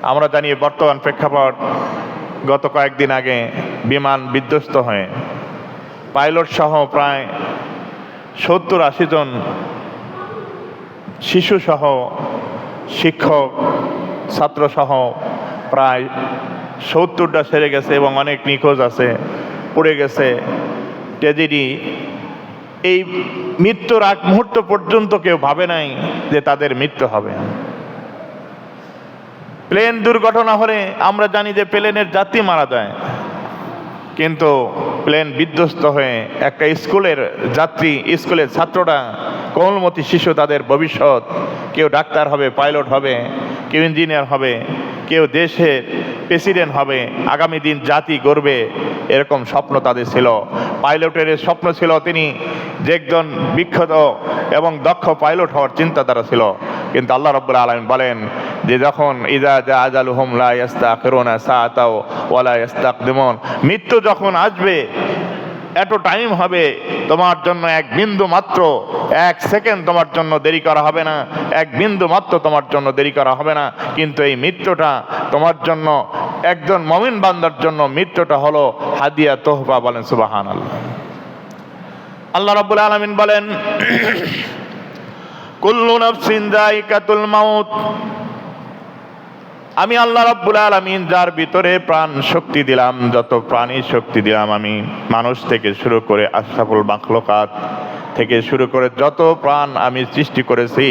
আমরা জানি বর্তমান প্রেক্ষাপট, গত কয়েকদিন আগে বিমান বিধ্বস্ত হয়ে পাইলট সহ প্রায় 70-80 জন শিশু সহ শিক্ষক ছাত্র সহ প্রায় 70টা সেরে গেছে এবং অনেক নিখোঁজ আছে, পড়ে গেছে। ট্র্যাজেডি। এই মৃত্যুর আগ মুহূর্ত পর্যন্ত কেউ ভাবে নাই যে তাদের মৃত্যু হবে। প্লেন দুর্ঘটনা হলে আমরা জানি যে প্লেনের যাত্রী মারা যায়, কিন্তু প্লেন বিধ্বস্ত হয়ে একটা স্কুলের যাত্রী, স্কুলের ছাত্ররা, কোমলমতি শিশু, তাদের ভবিষ্যৎ, কেউ ডাক্তার হবে, পাইলট হবে, কেউ ইঞ্জিনিয়ার হবে, কেউ দেশের প্রেসিডেন্ট হবে, আগামী দিন জাতি গড়বে, এরকম স্বপ্ন তাদের ছিল। পাইলটের স্বপ্ন ছিল তিনি যে একজন বিখ্যাত এবং দক্ষ পাইলট হওয়ার চিন্তাধারা ছিল। কিন্তু আল্লাহ রাব্বুল আলামিন বলেন যে যখন ইযা জা আজালুহুম লা ইস্তাখিরুনা সাআতাও ওয়া লা ইস্তাকদিমুন, মৃত্যু যখন আসবে, এত টাইম হবে, তোমার জন্য এক বিন্দু মাত্র, এক সেকেন্ড তোমার জন্য দেরি করা হবে না, এক বিন্দু মাত্র তোমার জন্য দেরি করা হবে না। কিন্তু এই মৃত্যুটা তোমার জন্য, একজন মুমিন বান্দার জন্য মৃত্যুটা হলো হাদিয়া, তোহফা। বলেন সুবহানাল্লাহ। আল্লাহ রাব্বুল আলামিন বলেন কুল্লু নাফসিন যায়িকাতুল মাউত। আমি আল্লাহ রাব্বুল আলামিন যার ভিতরে প্রাণ শক্তি দিলাম, যত প্রাণীর শক্তি দিলাম, আমি মানুষ থেকে শুরু করে আশরাফুল মাখলুকাত থেকে শুরু করে যত প্রাণ আমি সৃষ্টি করেছি,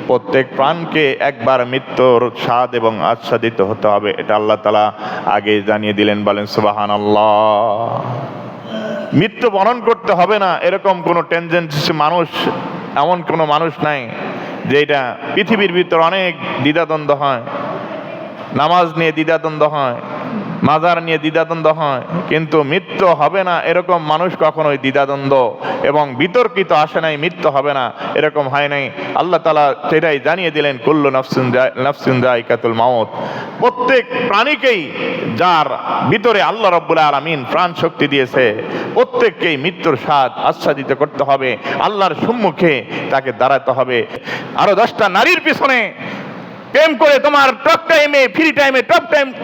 প্রত্যেক প্রাণকে একবার মৃত্যুর স্বাদ এবং আস্বাদিত হতে হবে, এটা আল্লাহ তাআলা আগে জানিয়ে দিলেন। বলেন সুবহানাল্লাহ। মৃত্যু বরণ করতে হবে না এরকম কোনো টেনডেন্সি মানুষ, এমন কোনো মানুষ নাই যে এটা পৃথিবীর ভিতর অনেক দ্বিধাদ্বন্দ্ব হয়, নামাজ নিয়ে দ্বিধাদ্বন্দ্ব হয়, মাজার নিয়ে দ্বিধাদ্বন্দ্ব হয়, কিন্তু মৃত্যু হবে না এরকম মানুষ কখনোই দ্বিধাদ্বন্দ্ব এবং বিতর্কিত আসে নাই, মৃত্যু হবে না এরকম হয় নাই। আল্লাহ তাআলা সেটাই জানিয়ে দিলেন কুল্লু নাফসিন যায়িকাতুল মাউত। প্রত্যেক প্রাণীকেই, যার ভিতরে আল্লাহ রাব্বুল আলামিন প্রাণ শক্তি দিয়েছে, প্রত্যেককেই মৃত্যুর স্বাদ আস্বাদিত করতে হবে, আল্লাহর সম্মুখে তাকে দাঁড়াতে হবে। আরো 10টা নারীর পিছনে প্রেম করে তোমার টক টাইমে, ফ্রি টাইমে,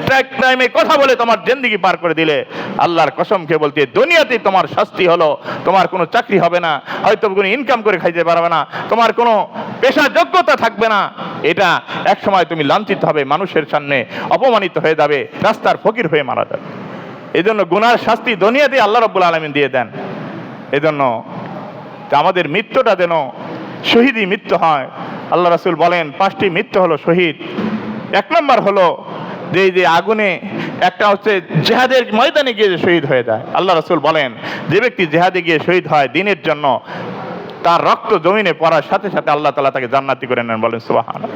ট্র্যাক টাইমে কথা বলে তোমার জিন্দেগি পার করে দিলে, আল্লাহর কসমকে বলতে দুনিয়াতেই তোমার শাস্তি হলো, তোমার কোনো চাকরি হবে না, হয়তো কোনো ইনকাম করে খাইতে পারবে না, তোমার কোনো পেশা যোগ্যতা থাকবে না, এটা এক সময় তুমি লাঞ্ছিত হবে, মানুষের সামনে অপমানিত হয়ে যাবে, রাস্তার ফকির হয়ে মারা যাবে। এই জন্য গুনার শাস্তি দুনিয়াতেই আল্লাহ রাব্বুল আলামিন দিয়ে দেন। এই জন্য আমাদের মৃত্যুটা যেন শহীদি মৃত্যু হয়। আল্লাহ রাসূল বলেন 5টি মৃত্যু হলো শহীদ। 1 নম্বর হলো যে আগুনে, একটা হচ্ছে জিহাদের ময়দানে গিয়ে যে শহীদ হয়ে যায়। আল্লাহ রাসূল বলেন যে ব্যক্তি জিহাদে গিয়ে শহীদ হয় দিনের জন্য, তার রক্ত জমিনে পড়ার সাথে সাথে আল্লাহ তাআলা তাকে জান্নাতি করে নেন। বলেন সুবহানাল্লাহ।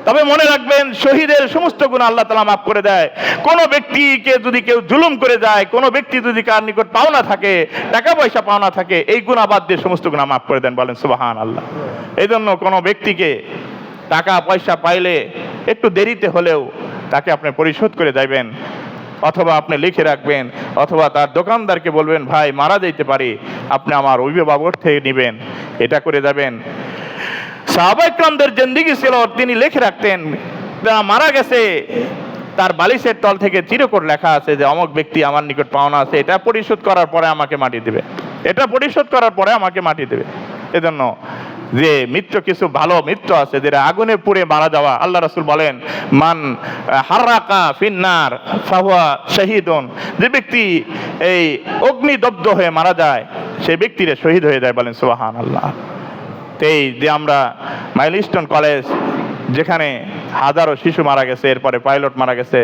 তবে মনে রাখবেন, শহীদের সমস্ত গুনাহ আল্লাহ তাআলা মাফ করে দেয়। কোন ব্যক্তিকে যদি কেউ জুলুম করে যায়, কোন ব্যক্তি যদি কার নিকট পাওনা থাকে, টাকা পয়সা পাওনা থাকে, এই গুনাহ বাদ দিয়ে সমস্ত গুনাহ মাফ করে দেন। বলেন সুবহানাল্লাহ। এই জন্য কোনো ব্যক্তিকে টাকা পয়সা পাইলে একটু দেরিতে হলেও তাকে আপনি পরিশোধ করে যাবেন, অথবা আপনি লিখে রাখবেন, অথবা তার দোকানদারকে বলবেন ভাই মারা যেতে পারি, আপনি আমার অভিভাবক থেকে নেবেন, এটা করে যাবেন। সাহাবায়ে কেরামদের জিন্দেগি ছিল, তিনি লিখে রাখতেন, যারা মারা গেছে তার বালিশের তল থেকে চিরকুট লেখা আছে যে অমুক ব্যক্তি আমার নিকট পাওনা আছে, এটা পরিশোধ করার পরে আমাকে মাটি দেবে, এটা পরিশোধ করার পরে আমাকে মাটি দেবে। এজন্য যে মৃত্যু, কিছু ভালো মৃত্যু আছে যেটা আগুনে পুড়ে মারা যাওয়া। আল্লাহ রাসূল বলেন মান হারাকা ফিন্নার ফাহুয়া শাহীদুন, যে ব্যক্তি এই অগ্নিদগ্ধ হয়ে মারা যায় সে ব্যক্তিরা শহীদ হয়ে যায়। বলেন সুবহানাল্লাহ। এই যে আমরা মাইলস্টোন কলেজ, যেখানে হাজারো শিশু মারা গেছে, এরপরে পাইলট মারা গেছে,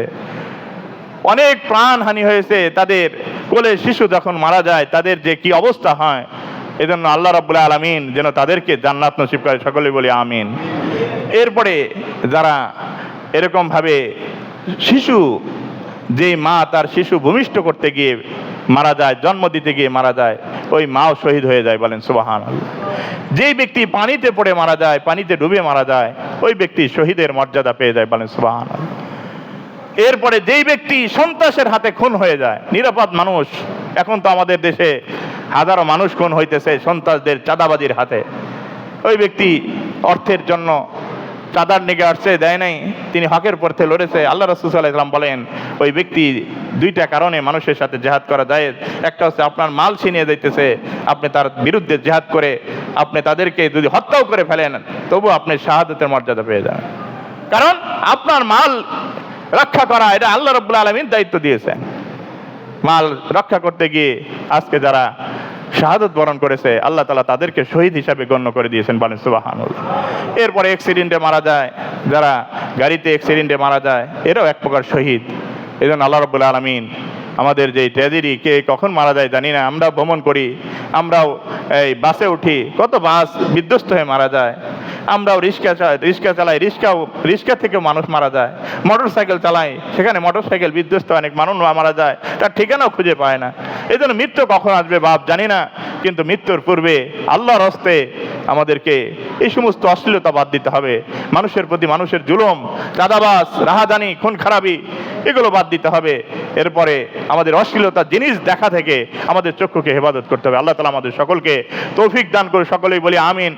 অনেক প্রাণহানি হয়েছে, তাদের কোলে শিশু যখন মারা যায় তাদের যে কি অবস্থা হয়, এজন্য আল্লাহ রাব্বুল আলামিন যেন তাদেরকে জান্নাত নসিব করে, সকলে বলি আমিন। এরপরে যারা এরকম ভাবে শিশু, যে মা তার শিশু ভূমিষ্ঠ করতে গিয়ে মারা যায়, জন্ম দিতে গিয়ে মারা যায়, ওই মাও শহীদ হয়ে যায়। বলেন সুবহানাল্লাহ। যেই ব্যক্তি পানিতে পড়ে মারা যায়, পানিতে ডুবে মারা যায়, ওই ব্যক্তি শহীদের মর্যাদা পেয়ে যায়। বলেন সুবহানাল্লাহ। এরপরে যেই ব্যক্তি সন্ত্রাসের হাতে খুন হয়ে যায়, নিরাপদ মানুষ, এখন তো আমাদের দেশে হাজারো মানুষ খুন হইতেছে সন্ত্রাসদের, চাঁদাবাজির হাতে, ওই ব্যক্তি অর্থের জন্য চাঁদার নিগে আসছে, দেয় নাই, তিনি হকের পথে লড়েছে। আল্লাহ রাসূল সাল্লাল্লাহু আলাইহি ওয়াসাল্লাম বলেন ওই ব্যক্তি দুইটা কারণে মানুষের সাথে জিহাদ করা যায়। একটা হচ্ছে আপনার মাল ছিনিয়ে যাইতেছে, আপনি তার বিরুদ্ধে জিহাদ করে আপনি তাদেরকে যদি হত্যাও করে ফেলেন তবু আপনি শাহাদাতের মর্যাদা পেয়ে যান, কারণ আপনার মাল রক্ষা করা এটা আল্লাহ রাব্বুল আলামিন দায়িত্ব দিয়েছেন। মাল রক্ষা করতে গিয়ে আজকে যারা শাহাদত বরণ করেছে আল্লাহ তাআলা তাদেরকে শহীদ হিসাবে গণ্য করে দিয়েছেন, বলেন সুবহানাল্লাহ। এরপরে অ্যাক্সিডেন্টে মারা যায়, যারা গাড়িতে অ্যাক্সিডেন্টে মারা যায় এরাও এক প্রকার শহীদ। এই জন্য আল্লাহ রাব্বুল আলামিন আমাদের যে ট্র্যাজেডি, কে কখন মারা যায় জানি না, আমরাও ভ্রমণ করি, আমরাও এই বাসে উঠি, কত বাস বিধ্বস্ত হয়ে মারা যায়। আমরাও রিক্সা চালাই, রিক্সা থেকেও মানুষ মারা যায়। মোটর সাইকেল চালাই, সেখানে মোটর সাইকেল বিধ্বস্ত অনেক মানুষ মারা যায়, তার ঠিকানাও খুঁজে পায় না। এই জন্য মৃত্যু কখন আসবে বাপ জানি না, কিন্তু মৃত্যুর পূর্বে আল্লাহর হস্তে আমাদেরকে এই সমস্ত অশ্লীলতা বাদ দিতে হবে। মানুষের প্রতি মানুষের জুলুম, চাঁদাবাজ, রাহাজানি, খুন খারাপি এগুলো বাদ দিতে হবে। এরপরে আমাদের অশ্লীলতার জিনিস দেখা থেকে আমাদের চক্ষুকে হেফাজত করতে হবে। আল্লাহ তাআলা আমাদের সকলকে তৌফিক দান করে, সকলেই বলি আমিন।